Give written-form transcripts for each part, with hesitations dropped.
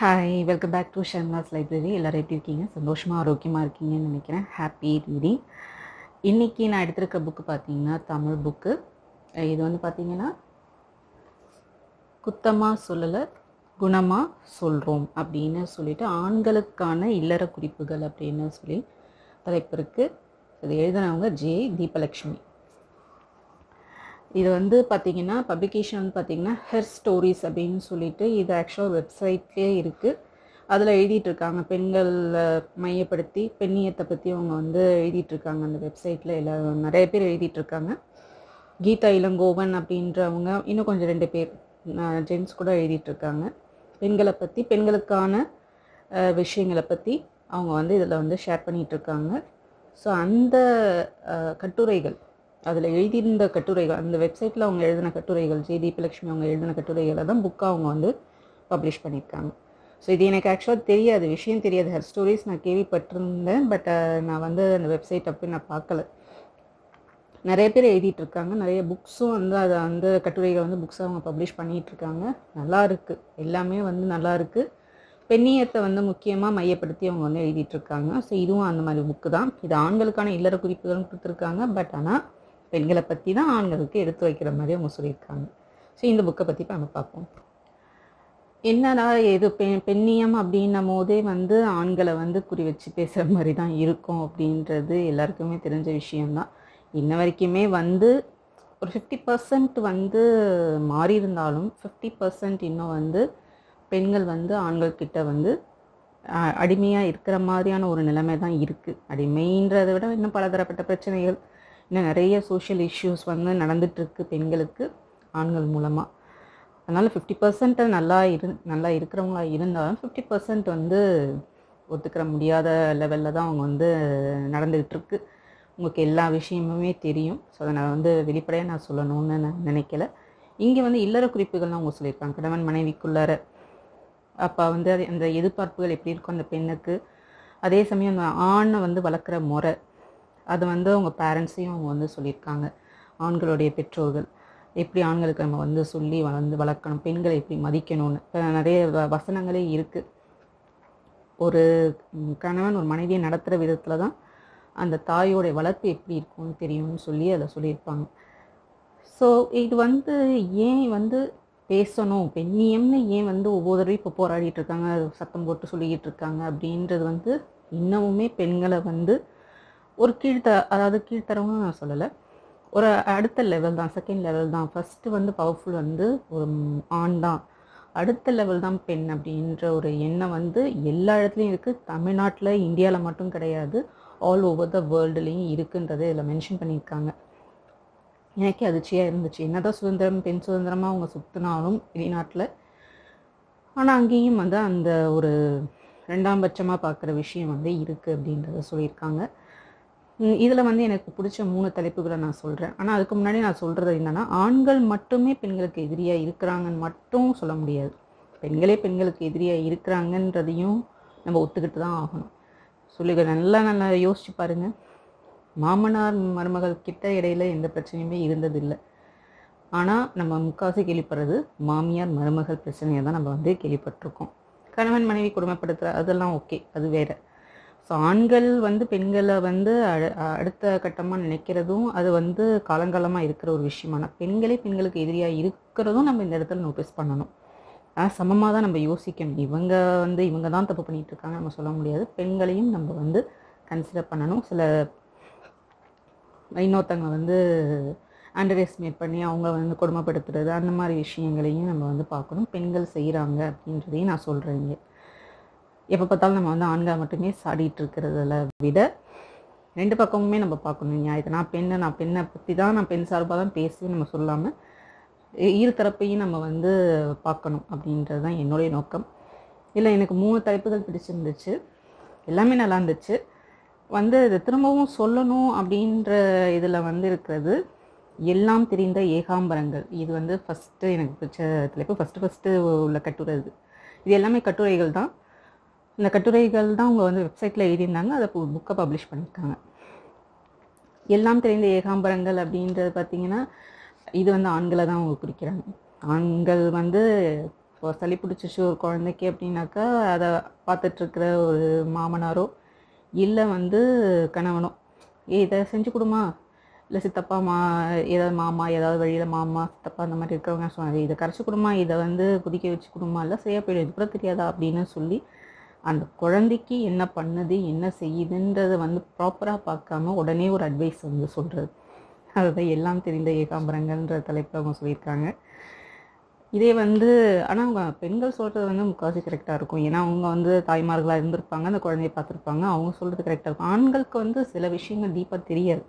Hi welcome back to Sharma's library. எல்லோரும் எப்படி இருக்கீங்க? சந்தோஷமாக ஆரோக்கியமாக இருக்கீங்கன்னு நினைக்கிறேன். Happy reading. இன்றைக்கி நான் எடுத்திருக்க புக்கு பார்த்தீங்கன்னா தமிழ் புக்கு. இது வந்து பார்த்திங்கன்னா குத்தமாக சொல்லலை குணமாக சொல்கிறோம் அப்படின்னு சொல்லிட்டு ஆண்களுக்கான இல்லற குறிப்புகள் அப்படின்னு சொல்லி தலைப்பு இருக்குது. இது எழுதினவங்க ஜே தீபலக்ஷ்மி. இது வந்து பார்த்திங்கன்னா பப்ளிகேஷன் வந்து பார்த்திங்கன்னா ஹெர் ஸ்டோரிஸ் அப்படின்னு சொல்லிட்டு இது ஆக்சுவலாக வெப்சைட்லேயே இருக்குது. அதில் எழுதிட்டுருக்காங்க பெண்கள் மையப்படுத்தி பெண்ணியத்தை பற்றி அவங்க வந்து எழுதிட்டுருக்காங்க. அந்த வெப்சைட்டில் எல்லாம் நிறைய பேர் எழுதிட்டுருக்காங்க. கீதா இளங்கோவன் அப்படின்றவங்க இன்னும் கொஞ்சம் 2 பேர் ஜென்ஸ் கூட எழுதிட்டுருக்காங்க. பெண்களை பற்றி பெண்களுக்கான விஷயங்களை பற்றி அவங்க வந்து இதில் வந்து ஷேர் பண்ணிகிட்ருக்காங்க. ஸோ அந்த கட்டுரைகள் அதில் எழுதியிருந்த கட்டுரைகள் அந்த வெப்சைட்டில் அவங்க எழுதின கட்டுரைகள் ஜே தீபலக்ஷ்மி அவங்க எழுதின கட்டுரைகளை தான் புக்காக அவங்க வந்து பப்ளிஷ் பண்ணியிருக்காங்க. ஸோ இது எனக்கு ஆக்சுவலாக தெரியாது, விஷயம் தெரியாது. ஹெர் ஸ்டோரிஸ் நான் கேள்விப்பட்டிருந்தேன், பட் நான் வந்து அந்த வெப்சைட் அப்படி நான் பார்க்கல. நிறைய பேர் எழுதிட்டுருக்காங்க, நிறைய புக்ஸும் வந்து அதை வந்து கட்டுரைகள் வந்து புக்ஸாக அவங்க பப்ளிஷ் பண்ணிகிட்ருக்காங்க. நல்லா இருக்குது, எல்லாமே வந்து நல்லா இருக்குது. பெண்ணியத்தை வந்து முக்கியமாக மையப்படுத்தி அவங்க வந்து எழுதிட்டுருக்காங்க. ஸோ இதுவும் அந்த மாதிரி புக்கு தான். இது ஆண்களுக்கான இல்லற குறிப்புகளும் கொடுத்துருக்காங்க, பட் ஆனால் பெண்களை பற்றி தான் ஆண்களுக்கு எடுத்து வைக்கிற மாதிரி அவங்க சொல்லியிருக்காங்க. ஸோ இந்த புக்கை பற்றி இப்போ நம்ம பார்ப்போம். என்னடா எது பெண்ணியம் அப்படின்னும் போதே வந்து ஆண்களை வந்து குறி வச்சு பேசுகிற மாதிரி தான் இருக்கும் அப்படின்றது எல்லாருக்குமே தெரிஞ்ச விஷயம்தான். இன்ன வரைக்குமே வந்து ஒரு 50% வந்து மாறி இருந்தாலும் 50% இன்னும் வந்து பெண்கள் வந்து ஆண்கள்கிட்ட வந்து அடிமையாக இருக்கிற மாதிரியான ஒரு நிலைமை தான் இருக்குது. அடிமைன்றதை விட இன்னும் பலதரப்பட்ட பிரச்சனைகள், இன்னும் நிறைய சோஷியல் இஷ்யூஸ் வந்து நடந்துகிட்ருக்கு பெண்களுக்கு ஆண்கள் மூலமாக. அதனால் 50% நல்லா இருக்கிறவங்களா இருந்தாலும் 50% வந்து ஒத்துக்கிற முடியாத லெவலில் தான் அவங்க வந்து நடந்துகிட்ருக்கு. உங்களுக்கு எல்லா விஷயமுமே தெரியும். ஸோ அதை நான் வந்து வெளிப்படையாக நான் சொல்லணும்னு நான் நினைக்கல. இங்கே வந்து இல்லற குறிப்புகள்லாம் அவங்க சொல்லியிருக்காங்க. கணவன் மனைவிக்குள்ளார அப்போ வந்து அது அந்த எதிர்பார்ப்புகள் எப்படி இருக்கும் அந்த பெண்ணுக்கு, அதே சமயம் அந்த ஆணை வந்து வளர்க்குற முறை அது வந்து அவங்க பேரண்ட்ஸையும் அவங்க வந்து சொல்லியிருக்காங்க. ஆண்களுடைய பெற்றோர்கள் எப்படி ஆண்களுக்கு நம்ம வந்து சொல்லி வளர்க்கணும், பெண்களை எப்படி மதிக்கணும்னு இப்போ நிறைய வசனங்களே இருக்குது. ஒரு கணவன் ஒரு மனைவியை நடத்துகிற விதத்தில் தான் அந்த தாயோடைய வளர்ப்பு எப்படி இருக்கும்னு தெரியும்னு சொல்லி அதில் சொல்லியிருப்பாங்க. ஸோ இது வந்து ஏன் வந்து பேசணும், பெண்ணியம்னு ஏன் வந்து ஒவ்வொரு தடவையும் இப்போ போராடிட்டு இருக்காங்க, சத்தம் போட்டு சொல்லிக்கிட்டு இருக்காங்க அப்படின்றது வந்து இன்னமுமே பெண்களை வந்து ஒரு அதாவது கீழ்த்தரவும் நான் சொல்லலை, ஒரு அடுத்த லெவல் தான், செகண்ட் லெவல் தான். ஃபஸ்ட்டு வந்து பவர்ஃபுல் வந்து ஒரு ஆண் தான், அடுத்த லெவல் தான் பெண் அப்படின்ற ஒரு எண்ணம் வந்து எல்லா இடத்துலையும் இருக்குது. தமிழ்நாட்டில் இந்தியாவில் மட்டும் கிடையாது, ஆல் ஓவர் த வேர்ல்டுலேயும் இருக்குன்றதை இதில் மென்ஷன் பண்ணியிருக்காங்க. எனக்கே அதிர்ச்சியாக இருந்துச்சு. என்னதான் சுதந்திரம், பெண் சுதந்திரமாக அவங்க சுற்றினாலும் வெளிநாட்டில், ஆனால் அங்கேயும் வந்து அந்த ஒரு 2ஆம் பட்சமாக பார்க்குற விஷயம் வந்து இருக்குது அப்படின்றத சொல்லியிருக்காங்க. இதில் வந்து எனக்கு பிடிச்ச 3 தலைப்புகளை நான் சொல்கிறேன். ஆனால் அதுக்கு முன்னாடி நான் சொல்கிறது என்னென்னா, ஆண்கள் மட்டுமே பெண்களுக்கு எதிரியாக இருக்கிறாங்கன்னு மட்டும் சொல்ல முடியாது. பெண்களே பெண்களுக்கு எதிரியாக இருக்கிறாங்கன்றதையும் நம்ம ஒத்துக்கிட்டு தான் ஆகணும். சொல்லுங்க, நல்லா யோசிச்சு பாருங்கள். மாமனார் மருமகள் கிட்ட இடையில எந்த பிரச்சனையுமே இருந்ததில்லை. ஆனால் நம்ம முக்கால்வாசி கேள்விப்படுறது மாமியார் மருமகள் பிரச்சனையை தான் நம்ம வந்து கேள்விப்பட்டிருக்கோம். கணவன் மனைவி கொடுமைப்படுத்துகிற அதெல்லாம் ஓகே, அது வேறு. ஸோ ஆண்கள் வந்து பெண்களை வந்து அடுத்த கட்டமாக நினைக்கிறதும் அது வந்து காலங்காலமாக இருக்கிற ஒரு விஷயமான, பெண்களே பெண்களுக்கு எதிரியாக இருக்கிறதும் நம்ம இந்த இடத்துல நோட்டீஸ் பண்ணணும். சமமாக தான் நம்ம யோசிக்கணும். இவங்க தான் தப்பு பண்ணிகிட்டு இருக்காங்க நம்ம சொல்ல முடியாது. பெண்களையும் நம்ம வந்து கன்சிடர் பண்ணணும். சில இன்னொருத்தவங்க வந்து அண்டர் எஸ்டிமேட் பண்ணி அவங்க வந்து கொடுமைப்படுத்துறது அந்த மாதிரி விஷயங்களையும் நம்ம வந்து பார்க்கணும். பெண்கள் செய்கிறாங்க அப்படின்றதையும் நான் சொல்கிறேங்க. எப்போ பார்த்தாலும் நம்ம வந்து ஆண்களை மட்டுமே சாடிட்டு இருக்கிறதில் விட 2 பக்கமுமே நம்ம பார்க்கணும். நியாயத்தை நான் பெண்ணை பற்றி தான், நான் பெண் சார்பாக தான் பேசுவேன் நம்ம சொல்லாமல் இரு தரப்பையும் நம்ம வந்து பார்க்கணும் அப்படின்றது தான் என்னுடைய நோக்கம். இல்லை, எனக்கு 3 தலைப்புகள் பிடிச்சிருந்துச்சு, எல்லாமே நல்லா இருந்துச்சு. வந்து இதை திரும்பவும் சொல்லணும் அப்படின்ற இதில் வந்து இருக்கிறது எல்லாம் தெரிந்த ஏகாம்பரங்கள். இது வந்து ஃபஸ்ட்டு எனக்கு பிடிச்ச தலைப்பு. ஃபஸ்ட்டு உள்ள கட்டுரை இது எல்லாமே கட்டுரைகள் தான். இந்த கட்டுரைகள் தான் அவங்க வந்து வெப்சைட்டில் எழுதியிருந்தாங்க, அதை புக்கை பப்ளிஷ் பண்ணியிருக்காங்க. எல்லாம் தெரிந்த ஏகாம்பரங்கள் அப்படின்றது பார்த்திங்கன்னா இது வந்து ஆண்களை தான் அவங்க குறிக்கிறாங்க. ஆண்கள் வந்து இப்போ சளி பிடிச்சிச்சு ஒரு குழந்தைக்கு அப்படின்னாக்கா அதை பார்த்துட்ருக்கிற ஒரு மாமனாரோ இல்லை வந்து கணவனோ இதை செஞ்சு கொடுமா, இல்லை சித்தப்பா ஏதாவது மாமா ஏதாவது வழியில் மாமா சித்தப்பா அந்த மாதிரி இருக்கிறவங்க சொன்னாங்க இதை கரைச்சி கொடுமா, இதை வந்து கொதிக்க வச்சு கொடுமா, இல்லை சரியாக போயிடும், இது கூட தெரியாதா அப்படின்னு சொல்லி அந்த குழந்தைக்கு என்ன பண்ணுது என்ன செய்யுதுன்றதை வந்து ப்ராப்பராக பார்க்காம உடனே ஒரு அட்வைஸ் வந்து சொல்கிறது. அதுதான் எல்லாம் தெரிந்த ஏகாம்பரங்கள்ன்ற தலைப்பில் அவங்க சொல்லியிருக்காங்க. இதே வந்து ஆனால் அவங்க பெண்கள் சொல்கிறது வந்து முக்கால்வாசி கரெக்டாக இருக்கும். ஏன்னா அவங்க வந்து தாய்மார்களாக இருந்திருப்பாங்க, அந்த குழந்தைய பார்த்துருப்பாங்க, அவங்க சொல்கிறது கரெக்டாக இருக்கும். ஆண்களுக்கு வந்து சில விஷயங்கள் டீப்பாக தெரியாது,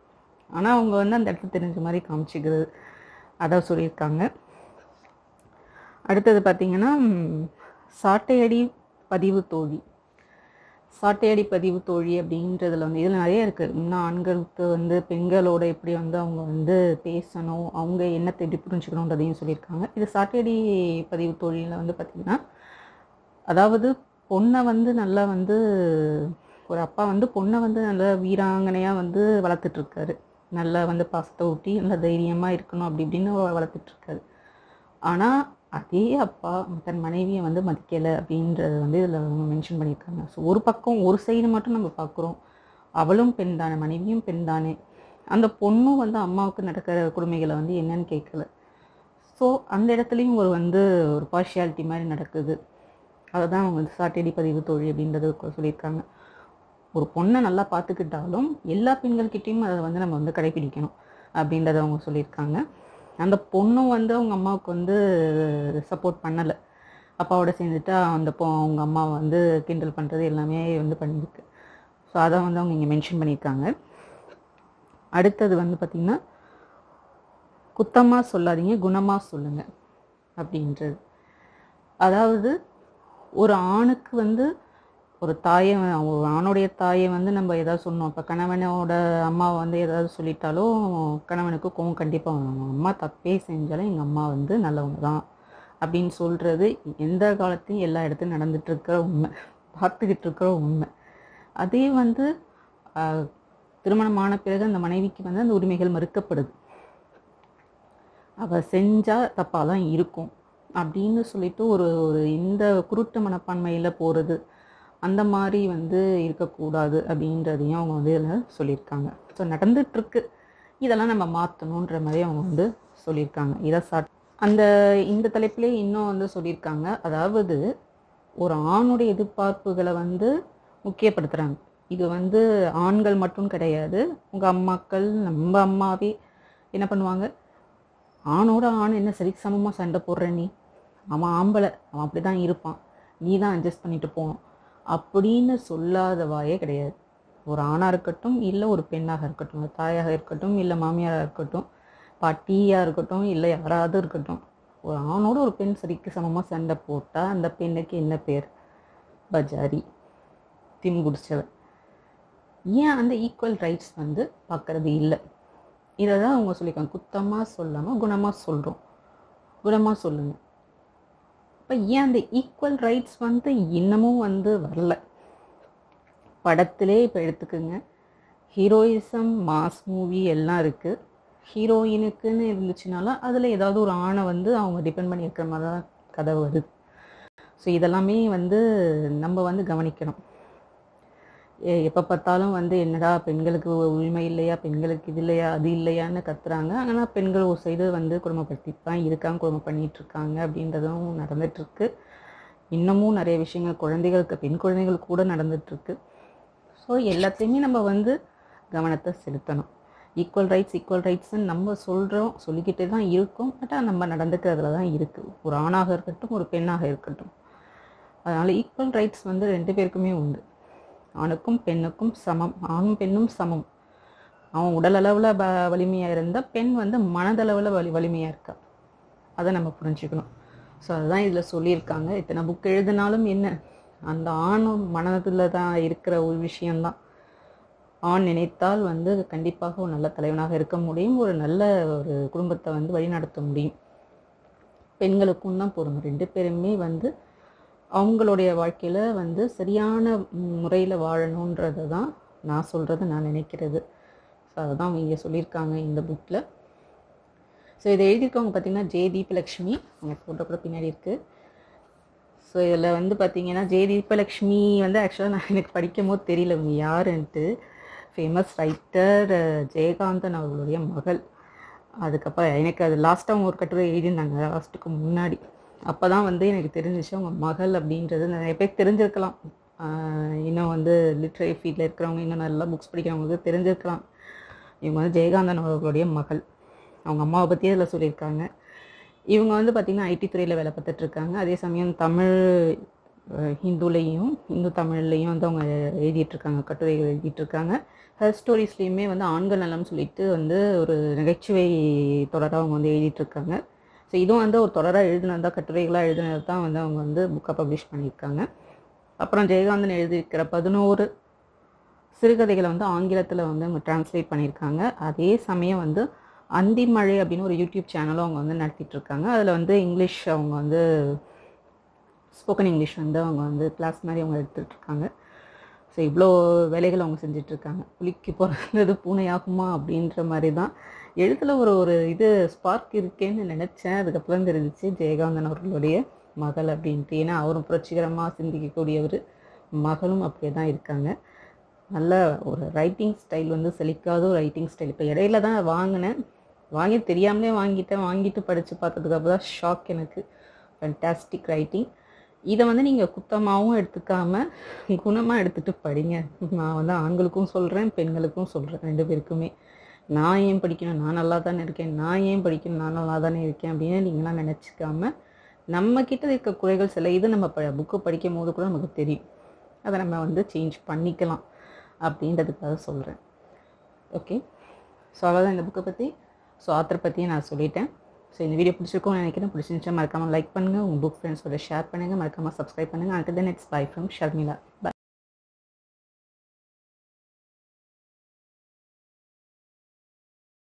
ஆனால் அவங்க வந்து அந்த இடத்துல தெரிஞ்ச மாதிரி காமிச்சிக்கிறது, அதான் சொல்லியிருக்காங்க. அடுத்தது பார்த்திங்கன்னா சாட்டையடி பதிவு தோழி. சாட்டையடி பதிவு தோழி அப்படின்றதுல வந்து இதில் நிறைய இருக்குது. இன்னும் ஆண்களுக்கு வந்து பெண்களோட எப்படி வந்து அவங்க வந்து பேசணும், அவங்க என்னத்தை எப்படி புரிஞ்சுக்கணுன்றதையும் சொல்லியிருக்காங்க. இது சாட்டையடி பதிவு தோழியில் வந்து பார்த்திங்கன்னா, அதாவது பொண்ணை வந்து நல்லா வந்து ஒரு அப்பா வந்து பொண்ணை வந்து நல்லா வீராங்கனையாக வந்து வளர்த்துட்ருக்காரு, நல்லா வந்து பாசத்தை ஊட்டி நல்லா தைரியமாக இருக்கணும் அப்படி இப்படின்னு வளர்த்துட்ருக்காரு. ஆனால் அதே அப்பா தன் மனைவியை வந்து மதிக்கலை அப்படின்றது வந்து இதில் அவங்க மென்ஷன் பண்ணியிருக்காங்க. ஸோ ஒரு பக்கம் ஒரு சைடு மட்டும் நம்ம பார்க்குறோம், அவளும் பெண் தானே, மனைவியும் பெண் தானே, அந்த பொண்ணும் வந்து அம்மாவுக்கு நடக்கிற கொடுமைகளை வந்து என்னன்னு கேட்கல. ஸோ அந்த இடத்துலையும் ஒரு பார்ஷியாலிட்டி மாதிரி நடக்குது. அதை தான் அவங்க வந்து சாட்டையடி பதிவு தோழி அப்படின்றது சொல்லியிருக்காங்க. ஒரு பொண்ணை நல்லா பார்த்துக்கிட்டாலும் எல்லா பெண்கள்கிட்டையும் அதை வந்து நம்ம வந்து கடைப்பிடிக்கணும் அப்படின்றத அவங்க சொல்லியிருக்காங்க. அந்த பொண்ணும் வந்து அவங்க அம்மாவுக்கு வந்து சப்போர்ட் பண்ணலை, அப்பாவோட சேர்ந்துட்டு அவங்க அம்மாவை வந்து கிண்டல் பண்ணுறது எல்லாமே வந்து பண்ணியிருக்கு. ஸோ அதை வந்து அவங்க இங்கே மென்ஷன் பண்ணியிருக்காங்க. அடுத்தது வந்து பார்த்திங்கன்னா குத்தமாக சொல்லாதீங்க குணமாக சொல்லுங்கள் அப்படின்றது. அதாவது ஒரு ஆணுக்கு வந்து ஒரு ஆணுடைய தாயை வந்து நம்ம ஏதாவது சொன்னோம், இப்போ கணவனோட அம்மாவை வந்து ஏதாவது சொல்லிட்டாலும் கணவனுக்கு கோவம் கண்டிப்பாக வரும். அம்மா தப்பே செஞ்சாலும் எங்கள் அம்மா வந்து நல்லவங்க தான் அப்படின்னு சொல்கிறது எந்த காலத்தையும் எல்லா இடத்துலையும் நடந்துகிட்ருக்கிற உண்மை, பார்த்துக்கிட்டு இருக்கிற உண்மை. அதே வந்து திருமணமான பிறகு அந்த மனைவிக்கு வந்து அந்த உரிமைகள் மறுக்கப்படுது, அவள் செஞ்சால் தப்பாக தான் இருக்கும் அப்படின்னு சொல்லிட்டு ஒரு இந்த குருட்டு மனப்பான்மையில் போகிறது, அந்த மாதிரி வந்து இருக்கக்கூடாது அப்படின்றதையும் அவங்க வந்து இதில் சொல்லியிருக்காங்க. ஸோ நடந்துகிட்ருக்கு, இதெல்லாம் நம்ம மாற்றணுன்ற மாதிரி அவங்க வந்து சொல்லியிருக்காங்க. இதை இந்த தலைப்பிலே இன்னும் வந்து சொல்லியிருக்காங்க. அதாவது ஒரு ஆணுடைய எதிர்பார்ப்புகளை வந்து முக்கியப்படுத்துகிறாங்க. இது வந்து ஆண்கள் மட்டும் கிடையாது, உங்கள் அம்மாக்கள் நம்ம அம்மாவே என்ன பண்ணுவாங்க, ஆணோட ஆண் என்ன சரிக்கு சமமாக சண்டை போடுற, நீ அவன் ஆம்பளை, அவன் அப்படி தான் இருப்பான், நீ தான் அட்ஜஸ்ட் பண்ணிட்டு போகணும் அப்படின்னு சொல்லாத வாயே கிடையாது. ஒரு ஆணாக இருக்கட்டும் இல்லை ஒரு பெண்ணாக இருக்கட்டும், ஒரு தாயாக இருக்கட்டும் இல்லை மாமியாராக இருக்கட்டும், பாட்டியாக இருக்கட்டும் இல்லை யாராவது இருக்கட்டும், ஒரு ஆணோட ஒரு பெண் சரிக்கு சமமாக சண்டை போட்டால் அந்த பெண்ணுக்கு என்ன பேர்? பஜாரி, திங்குடிச்சவன். ஏன் அந்த ஈக்குவல் ரைட்ஸ் வந்து பார்க்குறது இல்லை? இதை தான் அவங்க சொல்லியிருக்காங்க. குத்தமாக சொல்லாமல் குணமாக சொல்கிறோம், குணமாக சொல்லுங்கள். இப்போ ஏன் அந்த ஈக்குவல் ரைட்ஸ் வந்து இன்னமும் வந்து வரல? படத்திலே இப்போ எடுத்துக்கோங்க, ஹீரோயிசம் மாஸ் மூவி எல்லாம் இருக்குது, ஹீரோயினுக்குன்னு இருந்துச்சுனாலும் அதில் ஏதாவது ஒரு ஆணை வந்து அவங்க டிபெண்ட் பண்ணி இருக்கிற மாதிரி தான் கதை வருது. ஸோ இதெல்லாமே வந்து நம்ம வந்து கவனிக்கணும். எப்போ பார்த்தாலும் வந்து என்னடா பெண்களுக்கு உரிமை இல்லையா, பெண்களுக்கு இது இல்லையா அது இல்லையான்னு கத்துறாங்க. ஆனால் பெண்கள் ஒரு சைடு வந்து குடும்பப்படுத்திப்பான் இருக்காங்க, குடும்பம் பண்ணிகிட்ருக்காங்க அப்படின்றதும் நடந்துகிட்ருக்கு. இன்னமும் நிறைய விஷயங்கள் குழந்தைகளுக்கு, பெண் குழந்தைகள் கூட நடந்துகிட்ருக்கு. ஸோ எல்லாத்தையுமே நம்ம வந்து கவனத்தை செலுத்தணும். ஈக்குவல் ரைட்ஸ்ன்னு நம்ம சொல்லிக்கிட்டே தான் இருக்கோம், பட் நம்ம நடந்துக்கிறதுல தான் இருக்குது. ஒரு ஆணாக இருக்கட்டும் ஒரு பெண்ணாக இருக்கட்டும், அதனால் ஈக்குவல் ரைட்ஸ் வந்து 2 பேருக்குமே உண்டு. ஆணுக்கும் பெண்ணுக்கும் சமம், ஆணும் பெண்ணும் சமம். அவன் உடல் அளவில் வலிமையாக இருந்தால் பெண் வந்து மனதளவில் வலிமையாக இருக்கா, அதை நம்ம புரிஞ்சுக்கணும். ஸோ அதுதான் இதில் சொல்லியிருக்காங்க. இத்தனை புக் எழுதினாலும் என்ன, அந்த ஆணும் மனதில் தான் இருக்கிற ஒரு விஷயந்தான். ஆண் நினைத்தால் வந்து கண்டிப்பாக ஒரு நல்ல தலைவனாக இருக்க முடியும், ஒரு நல்ல ஒரு குடும்பத்தை வந்து வழிநடத்த முடியும். பெண்களுக்கும் தான் பொருந்தும். 2 பேருமே வந்து அவங்களுடைய வாழ்க்கையில் வந்து சரியான முறையில் வாழணுன்றதை தான் நான் சொல்கிறது, நான் நினைக்கிறது. ஸோ அதை தான் அவங்க இங்கே சொல்லியிருக்காங்க இந்த புக்கில். ஸோ இதை எழுதியிருக்கவங்க பார்த்திங்கன்னா ஜே தீபலக்ஷ்மி, அவங்க ஃபோட்டோ கூட பின்னாடி இருக்குது. ஸோ இதில் வந்து பார்த்தீங்கன்னா ஜெய தீபலக்ஷ்மி வந்து ஆக்சுவலாக நான் எனக்கு படிக்கும் போது தெரியல இவங்க யாருன்ட்டு. ஃபேமஸ் ரைட்டர் ஜெயகாந்தன் அவர்களுடைய மகள். அதுக்கப்புறம் எனக்கு அது லாஸ்ட்டாக அவங்க ஒரு கட்டுரை எழுதியிருந்தாங்க லாஸ்ட்டுக்கு முன்னாடி. அப்போ தான் வந்து எனக்கு தெரிஞ்சிச்சு அவங்க மகள் அப்படின்றது. நிறைய பேர் தெரிஞ்சிருக்கலாம், இன்னும் வந்து லிட்ரரி ஃபீல்டில் இருக்கிறவங்க, இன்னும் நல்லா புக்ஸ் படிக்கிறவங்களுக்கு தெரிஞ்சிருக்கலாம். இவங்க வந்து ஜெயகாந்தன் அவர்களுடைய மகள். அவங்க அம்மாவை பற்றி அதில் சொல்லியிருக்காங்க. இவங்க வந்து பார்த்திங்கன்னா ஐடி துறையில் வேலை பார்த்துட்ருக்காங்க. அதே சமயம் தமிழ் ஹிந்துலேயும் இந்து தமிழ்லேயும் வந்து அவங்க எழுதிட்டுருக்காங்க, கட்டுரைகள் எழுதிட்டுருக்காங்க. ஹெர் ஸ்டோரிஸ்லேயுமே வந்து ஆண்கள் நலம் சொல்லிட்டு வந்து ஒரு நகைச்சுவை தொடராக அவங்க வந்து எழுதிட்டுருக்காங்க. ஸோ இதுவும் வந்து ஒரு தொடராக எழுதினது தான், கட்டுரைகளாக எழுதினது தான் வந்து அவங்க வந்து புக்காக பப்ளிஷ் பண்ணியிருக்காங்க. அப்புறம் ஜெயகாந்தன் எழுதியிருக்கிற 11 சிறுகதைகளை வந்து ஆங்கிலத்தில் வந்து அவங்க டிரான்ஸ்லேட் பண்ணியிருக்காங்க. அதே சமயம் வந்து அந்திமழை அப்படின்னு ஒரு யூடியூப் சேனலும் அவங்க வந்து நடத்திட்டுருக்காங்க. அதில் வந்து இங்கிலீஷ் அவங்க வந்து ஸ்போக்கன் இங்கிலீஷ் வந்து அவங்க வந்து கிளாஸ் மாதிரி அவங்க எடுத்துகிட்ருக்காங்க. ஸோ இவ்வளோ வேலைகள் அவங்க செஞ்சிட்ருக்காங்க. புலிக்கு பிறந்தது பூனையாகுமா அப்படின்ற மாதிரி தான் எழுத்தில் ஒரு இது ஸ்பார்க் இருக்கேன்னு நினச்சேன். அதுக்கப்புறம் தெரிஞ்சிச்சு ஜெயகாந்தன் அவர்களுடைய மகள் அப்படின்ட்டு. ஏன்னா அவரும் புரட்சிகரமாக சிந்திக்கக்கூடியவர், மகளும் அப்படியே தான் இருக்காங்க. நல்ல ஒரு ரைட்டிங் ஸ்டைல் வந்து செழிக்காத ஒரு ரைட்டிங் ஸ்டைல். இப்போ இடையில தான் வாங்கினேன், வாங்கி தெரியாமலே வாங்கிட்டு படித்து பார்த்ததுக்கப்புறம் தான் ஷாக் எனக்கு. Fantastic writing. இதை வந்து நீங்கள் குத்தமாகவும் எடுத்துக்காமல் குணமாக எடுத்துகிட்டு படிங்க. நான் வந்து ஆண்களுக்கும் சொல்கிறேன், பெண்களுக்கும் சொல்கிறேன், 2 பேருக்குமே. நான் ஏன் படிக்கணும், நான் நல்லா தானே இருக்கேன், நான் ஏன் படிக்கணும், நான் நல்லா தானே இருக்கேன் அப்படின்னு நீங்களாம் நினச்சிக்காம, நம்மக்கிட்ட இருக்க குறைகள் சில இது நம்ம புக்கு படிக்கும் போது கூட நமக்கு தெரியும், அதை நம்ம வந்து சேஞ்ச் பண்ணிக்கலாம் அப்படின்றதுக்காக சொல்கிறேன். ஓகே, ஸோ அவ்வளோதான் இந்த புக்கை பற்றி. ஸோ ஆத்தர் பற்றியும் நான் சொல்லிட்டேன். ஸோ இந்த வீடியோ பிடிச்சிருக்கோம் நினைக்கிறேன். பிடிச்சிருந்துச்சா மறக்காமல் லைக் பண்ணுங்கள், உங்கள் புக் ஃப்ரெண்ட்ஸோட ஷேர் பண்ணுங்கள், மறக்காமல் சப்ஸ்கிரைப் பண்ணுங்கள். Until then, it's bye from Sharmila. Bye.